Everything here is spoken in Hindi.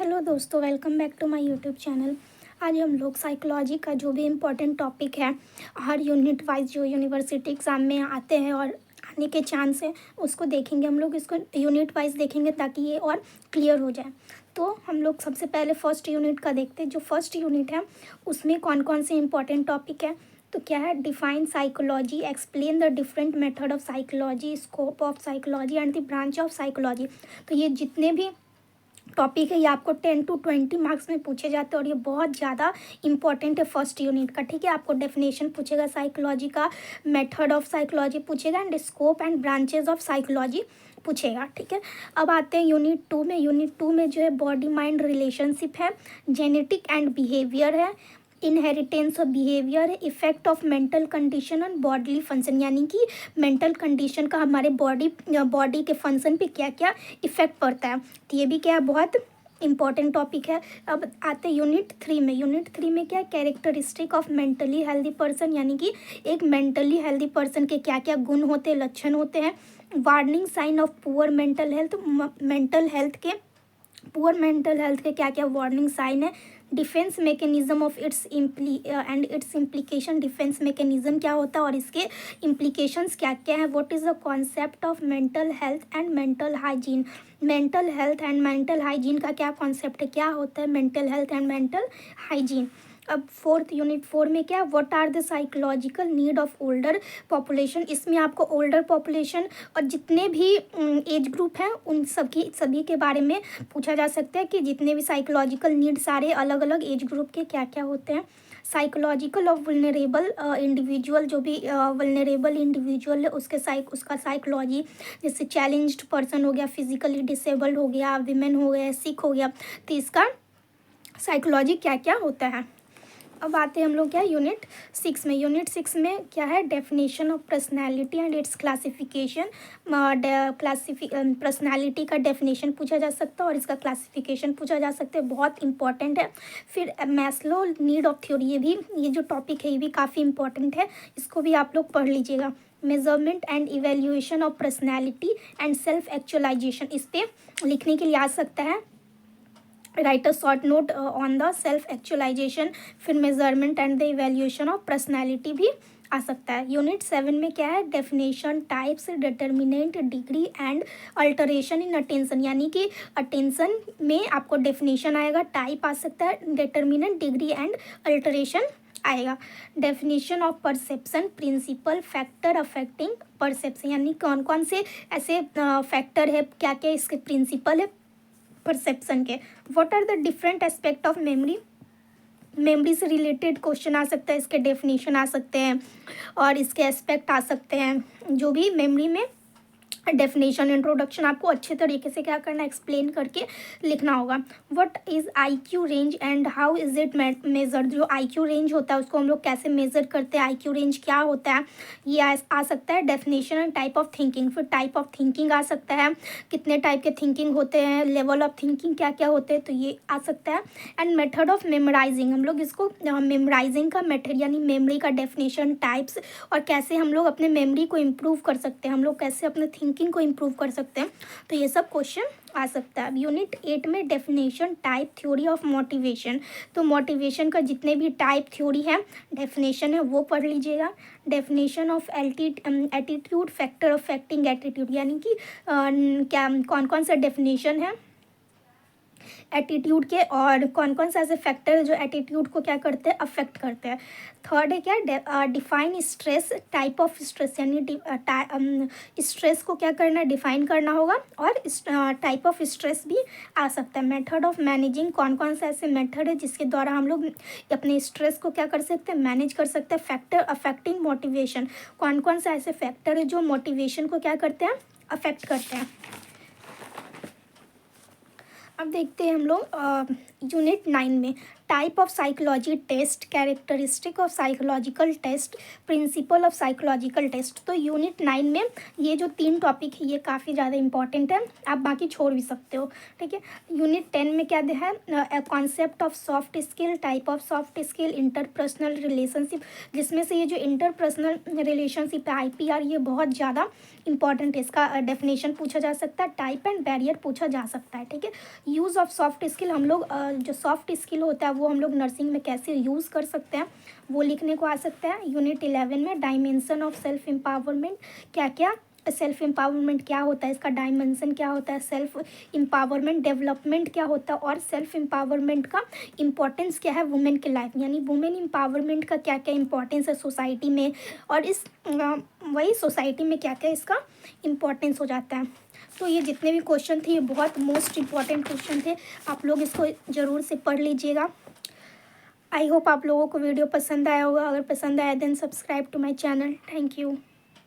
हेलो दोस्तों, welcome back to my YouTube channel. आज हम लोग साइकोलॉजी का जो भी इम्पोर्टेंट टॉपिक है, हर यूनिट वाइज जो यूनिवर्सिटी एग्ज़ाम में आते हैं और आने के चांस है, उसको देखेंगे। हम लोग इसको यूनिट वाइज देखेंगे ताकि ये और क्लियर हो जाए। तो हम लोग सबसे पहले फर्स्ट यूनिट का देखते हैं। जो फर्स्ट यूनिट है उसमें कौन कौन से इम्पोर्टेंट टॉपिक है। तो क्या है, define psychology, explain the different method of psychology, scope of psychology and the branch of psychology. तो ये जितने भी टॉपिक है ये आपको 10 to 20 मार्क्स में पूछे जाते हैं और ये बहुत ज़्यादा इंपॉर्टेंट है फर्स्ट यूनिट का। ठीक है, आपको डेफिनेशन पूछेगा साइकोलॉजी का, मेथड ऑफ साइकोलॉजी पूछेगा and scope and branches of psychology पूछेगा। ठीक है, अब आते हैं यूनिट 2 में। यूनिट 2 में जो है बॉडी माइंड रिलेशनशिप है, जेनेटिक एंड बिहेवियर है, इनहेरिटेंस ऑफ बिहेवियर है, effect of mental condition on bodily function, यानी कि मेंटल कंडीशन का हमारे बॉडी के फंक्शन पे क्या क्या इफेक्ट पड़ता है। तो ये भी क्या है, बहुत इंपॉर्टेंट टॉपिक है। अब आते हैं यूनिट 3 में। यूनिट 3 में क्या है, characteristic of mentally healthy person, यानी कि एक मेंटली हेल्दी पर्सन के क्या क्या गुण होते हैं, लक्षण होते हैं। Warning sign of poor mental health, poor mental health के क्या क्या वार्निंग साइन है। Defence mechanism of its implication, defence mechanism क्या होता है और इसके इम्प्लीकेशंस क्या क्या है। What is the concept of mental health and mental hygiene, mental health and mental hygiene का क्या कॉन्सेप्ट है, क्या होता है mental health and mental hygiene. अब यूनिट 4 में क्या, what are the psychological need of older population. इसमें आपको ओल्डर पॉपुलेशन और जितने भी एज ग्रुप हैं उन सभी के बारे में पूछा जा सकता है कि जितने भी साइकोलॉजिकल नीड सारे अलग अलग एज ग्रुप के क्या क्या होते हैं। साइकोलॉजिकल ऑफ वल्नरेबल इंडिविजुअल, जो भी वल्नरेबल इंडिविजुअल है उसका साइकोलॉजी, जैसे चैलेंज्ड पर्सन हो गया, फिजिकली डिसेबल्ड हो गया, विमेन हो गया, सिक हो गया, तो इसका साइकोलॉजी क्या क्या होता है। अब आते हैं हम लोग क्या, यूनिट 6 में। यूनिट 6 में क्या है, definition of personality and it's classification. Personality का डेफिनेशन पूछा जा सकता है और इसका क्लासिफिकेशन पूछा जा सकता है, बहुत इंपॉर्टेंट है। फिर मैस्लो नीड ऑफ थ्योरी, ये जो टॉपिक है ये भी काफ़ी इंपॉर्टेंट है, इसको भी आप लोग पढ़ लीजिएगा। Measurement and evaluation of personality and self actualization, इस पर लिखने के लिए आ सकता है, write a short note on the self actualization. फिर measurement and the evaluation of personality भी आ सकता है। यूनिट 7 में क्या है, definition, types, determinant, degree and alteration in attention, यानी कि अटेंशन में आपको डेफिनेशन आएगा, टाइप आ सकता है, डिटर्मिनेंट, डिग्री एंड अल्टरेशन आएगा। Definition of perception, principle, factor affecting perception, यानी कौन कौन से ऐसे फैक्टर है, क्या क्या इसके प्रिंसिपल है परसेप्शन के। What are the different aspect of memory, memory से रिलेटेड क्वेश्चन आ सकता है, इसके डेफिनेशन आ सकते हैं और इसके एस्पेक्ट आ सकते हैं। जो भी मेमोरी में डेफिनेशन, इंट्रोडक्शन आपको अच्छे तरीके से क्या करना, एक्सप्लेन करके लिखना होगा। What is IQ range and how is it measured, जो IQ रेंज होता है उसको हम लोग कैसे मेज़र करते हैं, IQ रेंज क्या होता है, ये आ सकता है। Definition and type of thinking, फिर टाइप ऑफ थिंकिंग आ सकता है, कितने टाइप के थिंकिंग होते हैं, लेवल ऑफ थिंकिंग क्या क्या होते हैं, तो ये आ सकता है। एंड मेथड ऑफ मेमोराइजिंग, हम लोग इसको मेमोराइजिंग का मेथड यानी मेमोरी का डेफिनेशन, टाइप्स और कैसे हम लोग अपने मेमोरी को इम्प्रूव कर सकते हैं, हम लोग कैसे अपने थिंकिंग को इम्प्रूव कर सकते हैं, तो ये सब क्वेश्चन आ सकता है। अब यूनिट 8 में definition, type, theory of motivation, तो मोटिवेशन का जितने भी टाइप, थ्योरी है, डेफिनेशन है वो पढ़ लीजिएगा। Definition of attitude, factor affecting attitude, यानी कि क्या कौन कौन सा डेफिनेशन है एटीट्यूड के और कौन कौन से ऐसे फैक्टर है जो एटीट्यूड को क्या करते हैं, अफेक्ट करते हैं। थर्ड है क्या, define stress, type of stress, यानी स्ट्रेस को क्या करना है, डिफाइन करना होगा और टाइप ऑफ स्ट्रेस भी आ सकता है। मेथड ऑफ मैनेजिंग, कौन कौन से ऐसे मेथड है जिसके द्वारा हम लोग अपने स्ट्रेस को क्या कर सकते हैं, मैनेज कर सकते हैं। फैक्टर अफेक्टिंग मोटिवेशन, कौन कौन से ऐसे फैक्टर है जो मोटिवेशन को क्या करते हैं, अफेक्ट करते हैं। अब देखते हैं हम लोग यूनिट 9 में। Type of psychology test, characteristic of psychological test, principle of psychological test. तो यूनिट 9 में ये जो 3 टॉपिक है ये काफ़ी ज़्यादा इंपॉर्टेंट है, आप बाकी छोड़ भी सकते हो, ठीक है। यूनिट 10 में क्या है, concept of soft skill, type of soft skill, interpersonal relationship, जिसमें से ये जो इंटरपर्सनल रिलेशनशिप है IPR ये बहुत ज़्यादा इंपॉर्टेंट है, इसका डेफिनेशन पूछा जा सकता है, टाइप एंड बैरियर पूछा जा सकता है, ठीक है। यूज़ ऑफ सॉफ्ट स्किल, हम लोग जो सॉफ्ट स्किल होता है वो हम लोग नर्सिंग में कैसे यूज़ कर सकते हैं वो लिखने को आ सकता है। यूनिट 11 में डायमेंशन ऑफ सेल्फ एम्पावरमेंट, क्या क्या सेल्फ एम्पावरमेंट क्या होता है, इसका डायमेंशन क्या होता है, सेल्फ एम्पावरमेंट डेवलपमेंट क्या होता है, और सेल्फ एम्पावरमेंट का इम्पोर्टेंस क्या है वुमेन के लाइफ, यानी वुमेन एम्पावरमेंट का क्या क्या इंपॉर्टेंस है सोसाइटी में, और इस वही सोसाइटी में क्या क्या इसका इम्पोर्टेंस हो जाता है। तो ये जितने भी क्वेश्चन थे ये बहुत मोस्ट इम्पॉर्टेंट क्वेश्चन थे, आप लोग इसको ज़रूर से पढ़ लीजिएगा। आई होप आप लोगों को वीडियो पसंद आया होगा, अगर पसंद आया then subscribe to my channel. Thank you.